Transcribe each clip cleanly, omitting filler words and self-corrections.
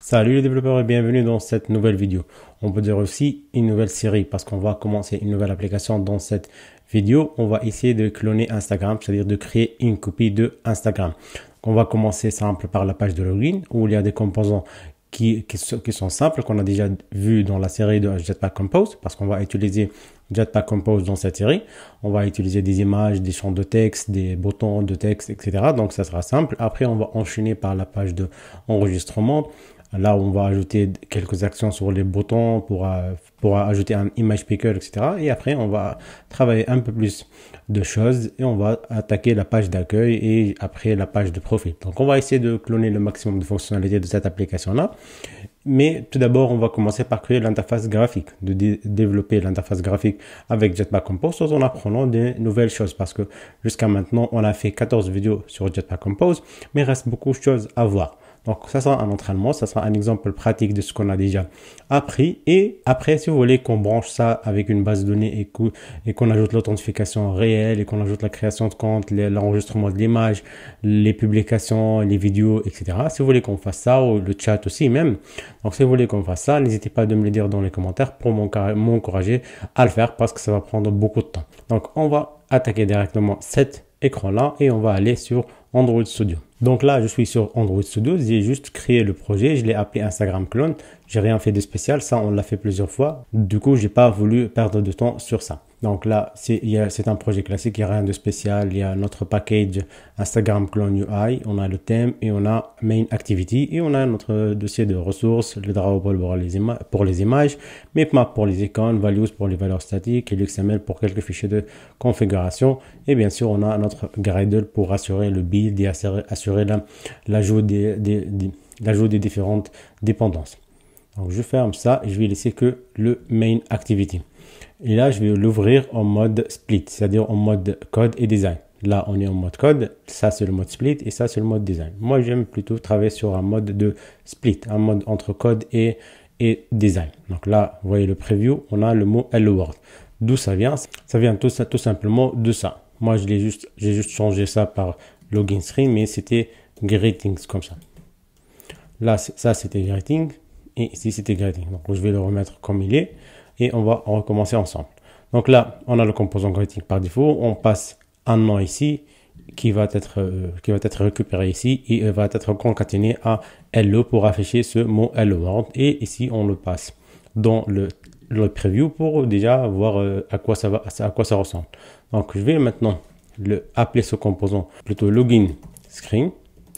Salut les développeurs et bienvenue dans cette nouvelle vidéo. On peut dire aussi une nouvelle série parce qu'on va commencer une nouvelle application dans cette vidéo. On va essayer de cloner Instagram, c'est-à-dire de créer une copie de Instagram. On va commencer simple par la page de login où il y a des composants qui sont simples, qu'on a déjà vu dans la série de Jetpack Compose, parce qu'on va utiliser Jetpack Compose dans cette série. On va utiliser des images, des champs de texte, des boutons de texte, etc. Donc ça sera simple. Après, on va enchaîner par la page de enregistrement. Là, on va ajouter quelques actions sur les boutons pour ajouter un image picker, etc. Et après, on va travailler un peu plus de choses et on va attaquer la page d'accueil et après la page de profil. Donc, on va essayer de cloner le maximum de fonctionnalités de cette application-là. Mais tout d'abord, on va commencer par créer l'interface graphique, de développer l'interface graphique avec Jetpack Compose tout en apprenant des nouvelles choses parce que jusqu'à maintenant, on a fait 14 vidéos sur Jetpack Compose, mais il reste beaucoup de choses à voir. Donc, ça sera un entraînement, ça sera un exemple pratique de ce qu'on a déjà appris. Et après, si vous voulez qu'on branche ça avec une base de données et qu'on ajoute l'authentification réelle et qu'on ajoute la création de compte, l'enregistrement de l'image, les publications, les vidéos, etc. Si vous voulez qu'on fasse ça, ou le chat aussi même. Donc, si vous voulez qu'on fasse ça, n'hésitez pas à me le dire dans les commentaires pour m'encourager à le faire parce que ça va prendre beaucoup de temps. Donc, on va attaquer directement cet écran-là et on va aller sur Android Studio. Donc là, je suis sur Android Studio, j'ai juste créé le projet, je l'ai appelé Instagram Clone. J'ai rien fait de spécial, ça on l'a fait plusieurs fois. Du coup, j'ai pas voulu perdre de temps sur ça. Donc là, c'est un projet classique, il n'y a rien de spécial. Il y a notre package Instagram Clone UI, on a le thème et on a Main Activity et on a notre dossier de ressources, le drawable pour les images, Mapmap pour les icônes, Values pour les valeurs statiques et l'XML pour quelques fichiers de configuration. Et bien sûr, on a notre Gradle pour assurer le build et assurer l'ajout des différentes dépendances. Donc je ferme ça et je vais laisser que le Main Activity. Et là, je vais l'ouvrir en mode split, c'est-à-dire en mode code et design. Là, on est en mode code, ça c'est le mode split et ça c'est le mode design. Moi, j'aime plutôt travailler sur un mode de split, un mode entre code et design. Donc là, vous voyez le preview, on a le mot Hello World. D'où ça vient? Ça vient tout simplement de ça. Moi, j'ai juste changé ça par login screen, mais c'était greetings comme ça. Là, ça c'était greeting et ici c'était greeting. Donc, je vais le remettre comme il est. Et on va recommencer ensemble. Donc là, on a le composant greeting par défaut. On passe un nom ici qui va être récupéré ici et va être concaténé à hello pour afficher ce mot hello world. Et ici, on le passe dans le preview pour déjà voir à quoi ça ressemble. Donc, je vais maintenant appeler ce composant plutôt login screen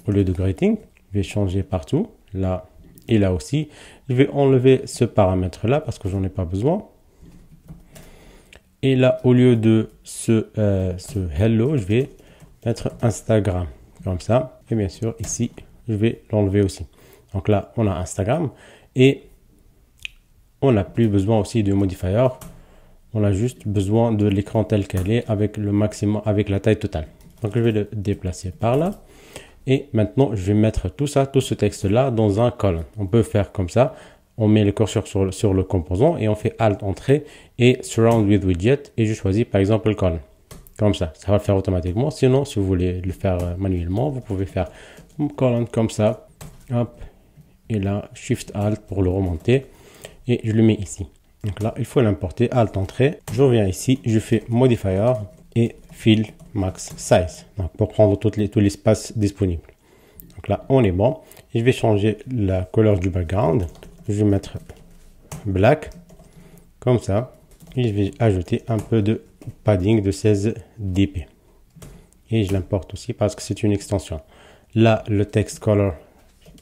au lieu de greeting. Je vais changer partout. Là, et là aussi, je vais enlever ce paramètre-là parce que j'en ai pas besoin. Et là, au lieu de ce hello, je vais mettre Instagram comme ça. Et bien sûr, ici, je vais l'enlever aussi. Donc là, on a Instagram et on n'a plus besoin aussi de modifier. On a juste besoin de l'écran tel qu'elle est avec le maximum, avec la taille totale. Donc, je vais le déplacer par là. Et maintenant, je vais mettre tout ce texte-là dans un colonne. On peut faire comme ça. On met le curseur sur le composant et on fait Alt Entrée et Surround with Widget. Et je choisis par exemple le colonne. Comme ça, ça va le faire automatiquement. Sinon, si vous voulez le faire manuellement, vous pouvez faire une colonne comme ça. Hop. Et là, Shift Alt pour le remonter. Et je le mets ici. Donc là, il faut l'importer. Alt Entrée. Je reviens ici. Je fais Modifier et Fill Max Size, donc pour prendre tout l'espace disponible. Donc là, on est bon. Et je vais changer la couleur du background. Je vais mettre black, comme ça. Et je vais ajouter un peu de padding de 16 dp. Et je l'importe aussi parce que c'est une extension. Là, le text color,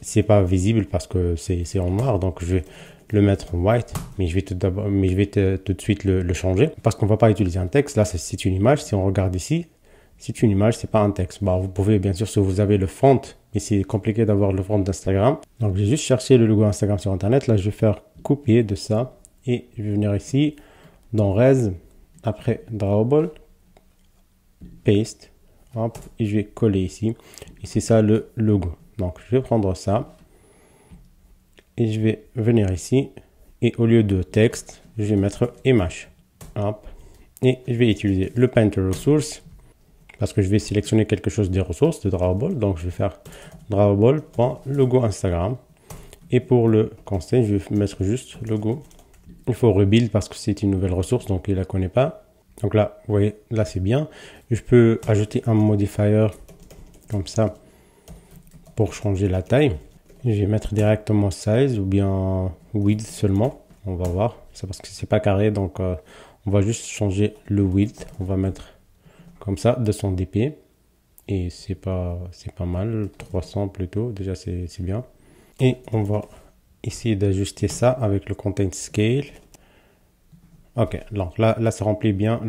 c'est pas visible parce que c'est en noir. Donc, je vais le mettre en white, mais je vais tout de suite le changer parce qu'on va pas utiliser un texte. Là, c'est une image. Si on regarde ici, c'est une image, c'est pas un texte. Bon, vous pouvez bien sûr, si vous avez le font, mais c'est compliqué d'avoir le font d'Instagram. Donc, j'ai juste cherché le logo Instagram sur Internet. Là, je vais faire copier de ça et je vais venir ici dans Res, après Drawable, Paste, hop, et je vais coller ici. Et c'est ça le logo. Donc, je vais prendre ça et je vais venir ici et au lieu de texte, je vais mettre image. Hop, et je vais utiliser le Painter Resource parce que je vais sélectionner quelque chose des ressources de Drawable. Donc, je vais faire Drawable.logo Instagram Et pour le constant, je vais mettre juste logo. Il faut rebuild parce que c'est une nouvelle ressource, donc il ne la connaît pas. Donc là, vous voyez, là c'est bien. Je peux ajouter un modifier comme ça pour changer la taille. Je vais mettre directement size ou bien width seulement. On va voir. C'est parce que c'est pas carré, donc on va juste changer le width. On va mettre comme ça 200 dp. Et c'est pas mal, 300 plutôt. Déjà c'est bien. Et on va essayer d'ajuster ça avec le content scale. Ok, donc là ça remplit bien.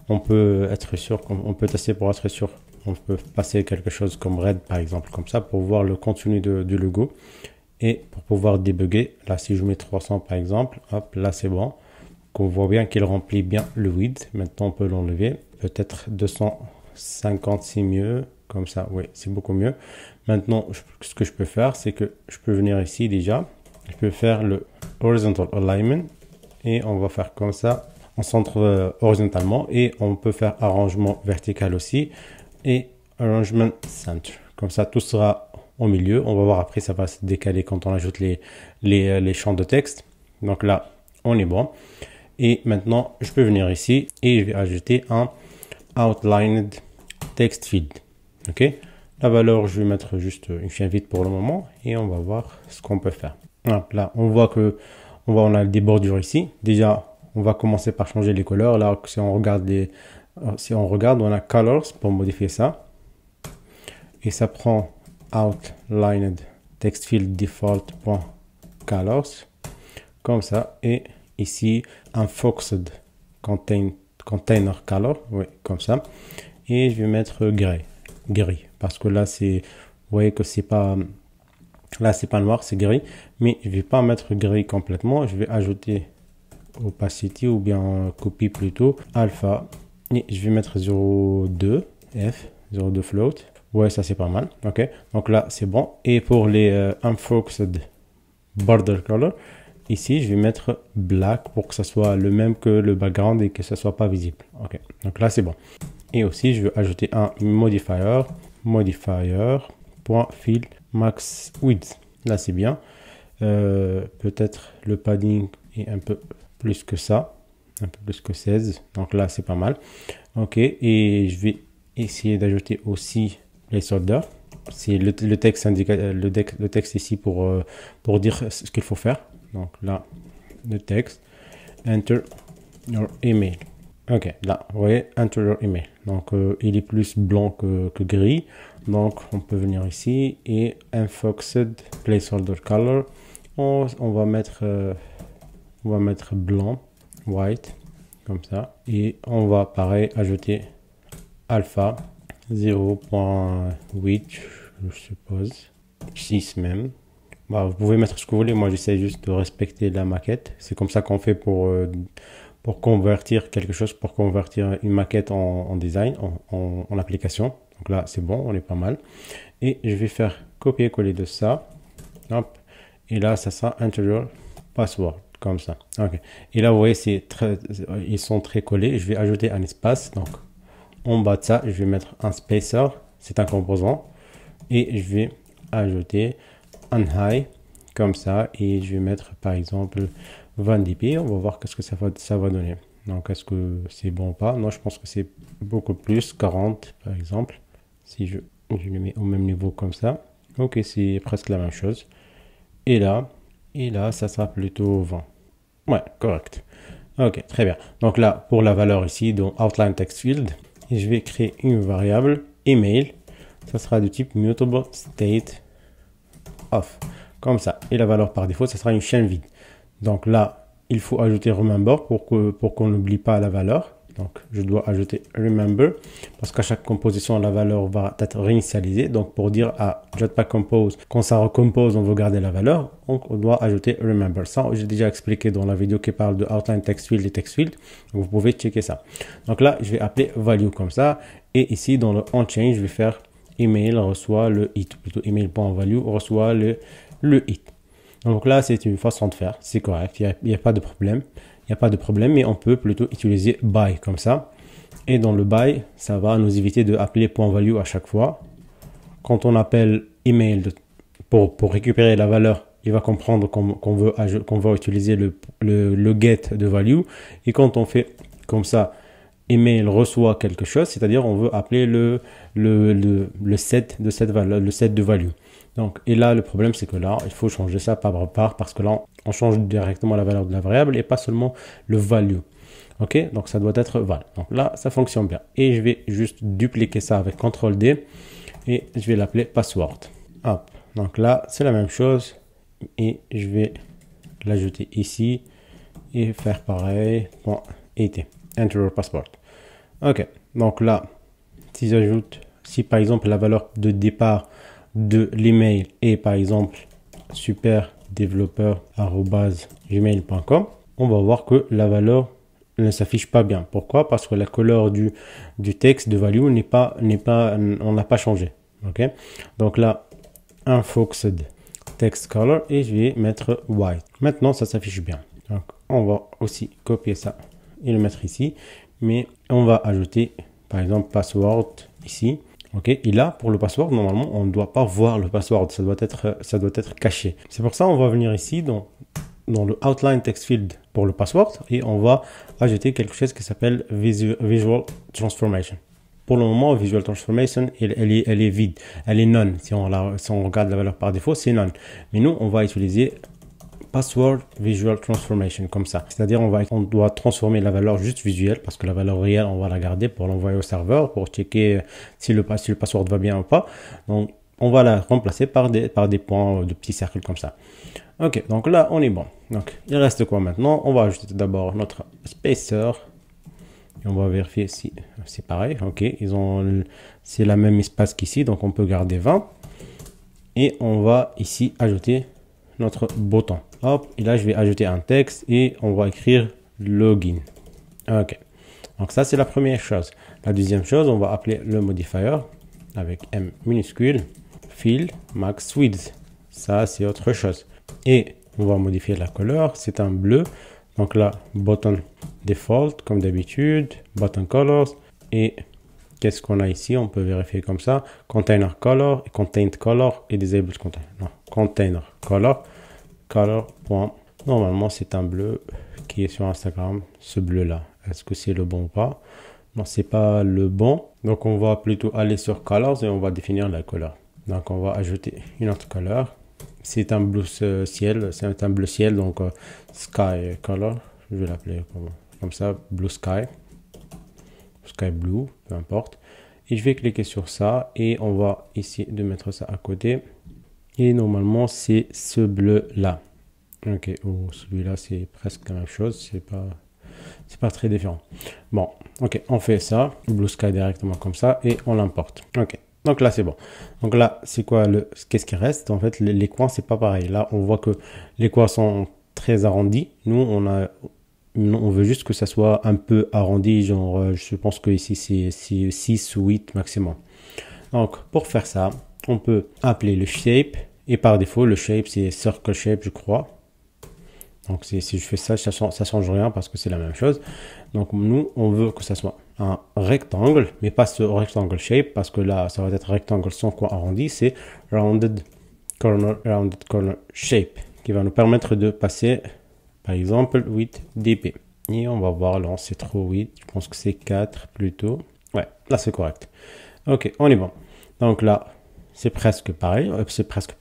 On peut être sûr, on peut tester pour être sûr. On peut passer quelque chose comme red par exemple, comme ça, pour voir le contenu du logo. Et pour pouvoir débugger, là si je mets 300 par exemple, hop, là c'est bon. On voit bien qu'il remplit bien le width. Maintenant on peut l'enlever. Peut-être 250 c'est mieux. Comme ça, oui, c'est beaucoup mieux. Maintenant, ce que je peux faire, c'est que je peux venir ici déjà. Je peux faire le horizontal alignment. Et on va faire comme ça. On centre horizontalement. Et on peut faire arrangement vertical aussi. Et arrangement center. Comme ça, tout sera au milieu. On va voir après, ça va se décaler quand on ajoute les champs de texte. Donc là, on est bon. Et maintenant, je peux venir ici et je vais ajouter un outlined text field. Ok. La valeur, je vais mettre juste une chaîne vide pour le moment et on va voir ce qu'on peut faire. Hop, là, on voit que on a des bordures ici. Déjà, on va commencer par changer les couleurs. Là, si on regarde, on a colors pour modifier ça. Et ça prend outlined text field default.colors comme ça. Et ici, unfoxed container color, oui, comme ça. Et je vais mettre gris, parce que là, vous voyez que c'est pas, là, c'est pas noir, c'est gris. Mais je vais pas mettre gris complètement. Je vais ajouter opacity ou bien copy plutôt, alpha. Et je vais mettre 0.2 f, 0.2 float. Ouais, ça c'est pas mal. Ok, donc là c'est bon. Et pour les unfoxed border color, ici je vais mettre black pour que ça soit le même que le background et que ça soit pas visible. Ok, donc là c'est bon. Et aussi je vais ajouter un modifier .fill max width. Là c'est bien. Peut-être le padding est un peu plus que ça, un peu plus que 16. Donc là c'est pas mal. Ok, et je vais essayer d'ajouter aussi placeholder. C'est le texte le texte ici pour dire ce qu'il faut faire. Donc là, le texte, enter your email. Ok, là, vous voyez, enter your email. Donc, il est plus blanc que gris. Donc, on peut venir ici et unfoxed placeholder color. On va mettre blanc, white, comme ça. Et on va, pareil, ajouter alpha 0.8, je suppose, 6 même. Bah, vous pouvez mettre ce que vous voulez. Moi, j'essaie juste de respecter la maquette. C'est comme ça qu'on fait pour convertir quelque chose, pour convertir une maquette en design, en application. Donc là, c'est bon, on est pas mal. Et je vais faire copier-coller de ça. Hop. Et là, ça sera interior password, comme ça. Ok. Et là, vous voyez, ils sont très collés. Je vais ajouter un espace. Donc, en bas de ça, je vais mettre un spacer. C'est un composant. Et je vais ajouter un high comme ça et je vais mettre par exemple 20 dp. On va voir qu'est-ce que ça va donner. Donc est-ce que c'est bon ou pas? Non, je pense que c'est beaucoup plus, 40 par exemple. Si je le mets au même niveau comme ça. Ok, c'est presque la même chose. Et là ça sera plutôt 20. Ouais, correct. Ok, très bien. Donc là, pour la valeur ici, dans outline text field, je vais créer une variable email. Ça sera du type mutable state off, comme ça. Et la valeur par défaut, ça sera une chaîne vide. Donc là, il faut ajouter remember pour qu'on n'oublie pas la valeur. Donc, je dois ajouter remember parce qu'à chaque composition, la valeur va être réinitialisée. Donc, pour dire à Jetpack Compose, quand ça recompose, on veut garder la valeur. Donc, on doit ajouter remember. Ça, j'ai déjà expliqué dans la vidéo qui parle de outline text field et text field. Donc, vous pouvez checker ça. Donc là, je vais appeler value comme ça. Et ici, dans le onChange, je vais faire email reçoit le hit, plutôt email.value reçoit le hit. Donc là, c'est une façon de faire, c'est correct, il n'y a pas de problème. Il n'y a pas de problème, mais on peut plutôt utiliser by comme ça. Et dans le by, ça va nous éviter de appeler .value à chaque fois. Quand on appelle email pour récupérer la valeur il va comprendre qu'on va utiliser le get de value. Et quand on fait comme ça, email reçoit quelque chose, c'est-à-dire on veut appeler le set de cette valeur, le set de value. Donc, et là, le problème, c'est que là, il faut changer ça par part parce que là, on change directement la valeur de la variable et pas seulement le value. Ok, donc ça doit être val. Donc là, ça fonctionne bien. Et je vais juste dupliquer ça avec CTRL-D et je vais l'appeler password. Hop, donc là, c'est la même chose et je vais l'ajouter ici et faire pareil. Bon, et enter your password. Ok, donc là, si j'ajoute, si par exemple la valeur de départ de l'email est par exemple superdeveloppeur@gmail.com, on va voir que la valeur ne s'affiche pas bien. Pourquoi? Parce que la couleur du texte de value on n'a pas changé. Ok, donc là, unfoxed text color et je vais mettre white. Maintenant, ça s'affiche bien. Donc, on va aussi copier ça et le mettre ici, mais on va ajouter par exemple password ici. Ok, et là pour le password, normalement on ne doit pas voir le password, ça doit être caché. C'est pour ça on va venir ici dans le outline text field pour le password et on va ajouter quelque chose qui s'appelle visual transformation. Pour le moment, visual transformation, elle est vide, elle est none. Si on regarde la valeur par défaut, c'est none. Mais nous, on va utiliser password visual transformation comme ça. C'est-à-dire on doit transformer la valeur juste visuelle parce que la valeur réelle, on va la garder pour l'envoyer au serveur pour checker si le password va bien ou pas. Donc, on va la remplacer par des points de petits cercles comme ça. Ok, donc là, on est bon. Donc, il reste quoi maintenant? On va ajouter d'abord notre spacer. Et on va vérifier si c'est pareil. Ok, c'est la même espace qu'ici, donc on peut garder 20. Et on va ici ajouter notre bouton. Hop, et là, je vais ajouter un texte et on va écrire login. Ok, donc ça, c'est la première chose. La deuxième chose, on va appeler le modifier avec M minuscule, fill max width. Ça, c'est autre chose. Et on va modifier la couleur, c'est un bleu. Donc là, button default, comme d'habitude, button colors. Et qu'est-ce qu'on a ici? On peut vérifier comme ça. Container color, contained color et disabled container. Non, container color, color. Normalement, c'est un bleu qui est sur Instagram, ce bleu-là. Est-ce que c'est le bon ou pas? Non, c'est pas le bon. Donc, on va plutôt aller sur colors et on va définir la couleur. Donc, on va ajouter une autre couleur. C'est un bleu ciel, c'est un bleu ciel, donc sky color, je vais l'appeler comme ça, blue sky blue, peu importe. Et je vais cliquer sur ça et on va essayer de mettre ça à côté. Et normalement, c'est ce bleu là. Ok, oh, celui-là, c'est presque la même chose, c'est pas très différent. Bon, ok, on fait ça, blue sky directement comme ça et on l'importe. Ok. Donc là, c'est bon. Donc là, c'est quoi qu'est-ce qui reste? En fait, les coins, c'est pas pareil. Là, on voit que les coins sont très arrondis. Nous, on veut juste que ça soit un peu arrondi. Genre, je pense que ici, c'est 6 ou 8 maximum. Donc, pour faire ça, on peut appeler le shape. Et par défaut, le shape, c'est circle shape, je crois. Donc, si je fais ça, ça change rien parce que c'est la même chose. Donc, nous, on veut que ça soit un rectangle, mais pas ce rectangle shape parce que là, ça va être rectangle sans coin arrondi. C'est rounded corner shape qui va nous permettre de passer, par exemple, 8 dp. Et on va voir, là, c'est trop 8. Je pense que c'est 4 plutôt. Ouais, là, c'est correct. Ok, on est bon. Donc là, c'est presque pareil. C'est presque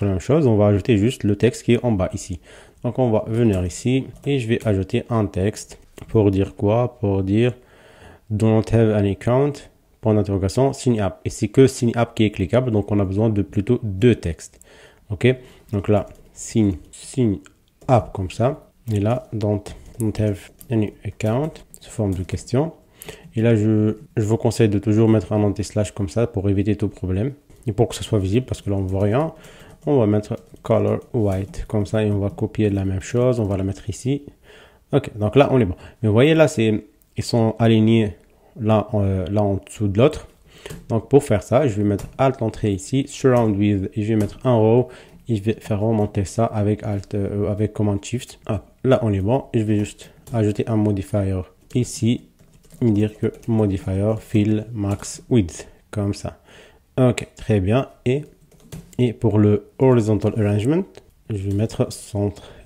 la même chose. On va ajouter juste le texte qui est en bas ici. Donc, on va venir ici et je vais ajouter un texte pour dire quoi? Pour dire don't have an account, point d'interrogation, sign up. Et c'est que sign up qui est cliquable, donc on a besoin de plutôt deux textes. Ok, donc là, sign up comme ça. Et là, don't have any account, sous forme de question. Et là, je vous conseille de toujours mettre un anti-slash comme ça pour éviter tout problème. Et pour que ce soit visible, parce que là, on ne voit rien, on va mettre color white comme ça et on va copier la même chose. On va la mettre ici. Ok, donc là, on est bon. Mais vous voyez, là, ils sont alignés là en dessous de l'autre. Donc, pour faire ça, je vais mettre Alt entrée ici, Surround with, et je vais mettre un row. Et je vais faire remonter ça avec avec Command Shift. Ah, là, on est bon. Je vais juste ajouter un modifier ici et dire que modifier fill max width comme ça. Ok, très bien. Et pour le horizontal arrangement, je vais mettre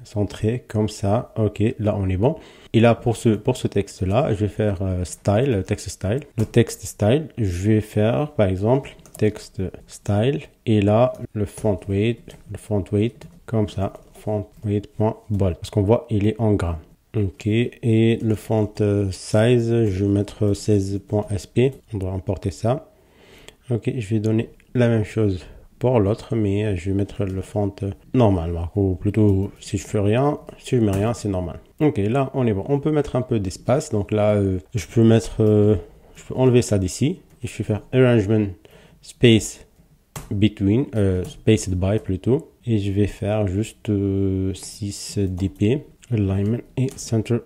centré comme ça. Ok, là on est bon. Et là pour ce texte là, je vais faire style, texte style. Le texte style, je vais faire par exemple texte style et là le font weight comme ça, font weight.bold parce qu'on voit il est en gras. Ok, et le font size, je vais mettre 16.sp, on doit importer ça. Ok, je vais donner la même chose pour l'autre, mais je vais mettre le font normal, ou plutôt si je mets rien, c'est normal. Ok, là on est bon. On peut mettre un peu d'espace, donc là je peux enlever ça d'ici et je vais faire arrangement space between, spaced by plutôt, et je vais faire juste 6 dp, alignment et center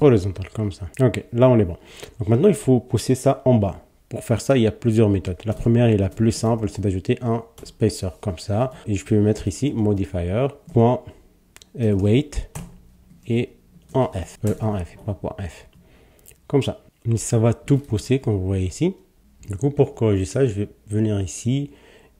horizontal comme ça. Ok, là on est bon. Donc maintenant il faut pousser ça en bas. Pour faire ça, il y a plusieurs méthodes. La première et la plus simple, c'est d'ajouter un spacer comme ça. Et je peux mettre ici modifier, .weight et en F. En F, pas .f. Comme ça. Mais ça va tout pousser, comme vous voyez ici. Du coup, pour corriger ça, je vais venir ici.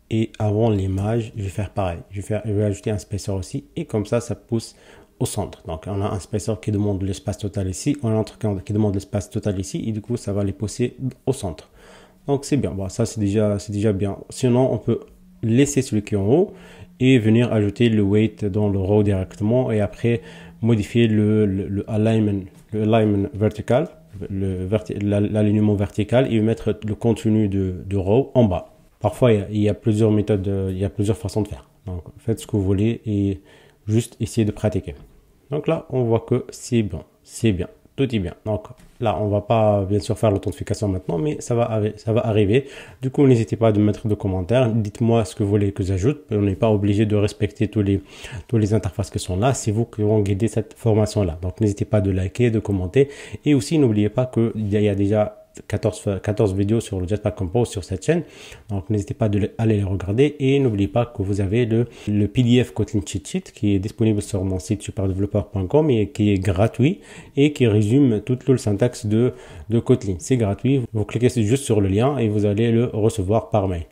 Et avant l'image, je vais faire pareil. Je vais ajouter un spacer aussi. Et comme ça, ça pousse au centre. Donc, on a un spacer qui demande l'espace total ici. On a un autre qui demande l'espace total ici. Et du coup, ça va les pousser au centre. Donc c'est bien, bon, ça c'est déjà bien. Sinon on peut laisser celui qui est en haut et venir ajouter le weight dans le row directement et après modifier le alignment vertical, l'alignement vertical et mettre le contenu de row en bas. Parfois il y a plusieurs méthodes, il y a plusieurs façons de faire. Donc faites ce que vous voulez et juste essayez de pratiquer. Donc là on voit que c'est bon, c'est bien. Tout est bien. Donc là, on va pas bien sûr faire l'authentification maintenant, mais ça va arriver. Du coup, n'hésitez pas à mettre de commentaires. Dites-moi ce que vous voulez que j'ajoute. On n'est pas obligé de respecter tous les interfaces qui sont là. C'est vous qui vont guider cette formation-là. Donc, n'hésitez pas de liker, de commenter. Et aussi, n'oubliez pas qu'il y a déjà 14 vidéos sur le Jetpack Compose sur cette chaîne. Donc, n'hésitez pas à aller les regarder. Et n'oubliez pas que vous avez le PDF Kotlin Cheat Sheet qui est disponible sur mon site superdeveloppeur.com et qui est gratuit et qui résume tout le syntaxe de Kotlin. C'est gratuit. Vous cliquez juste sur le lien et vous allez le recevoir par mail.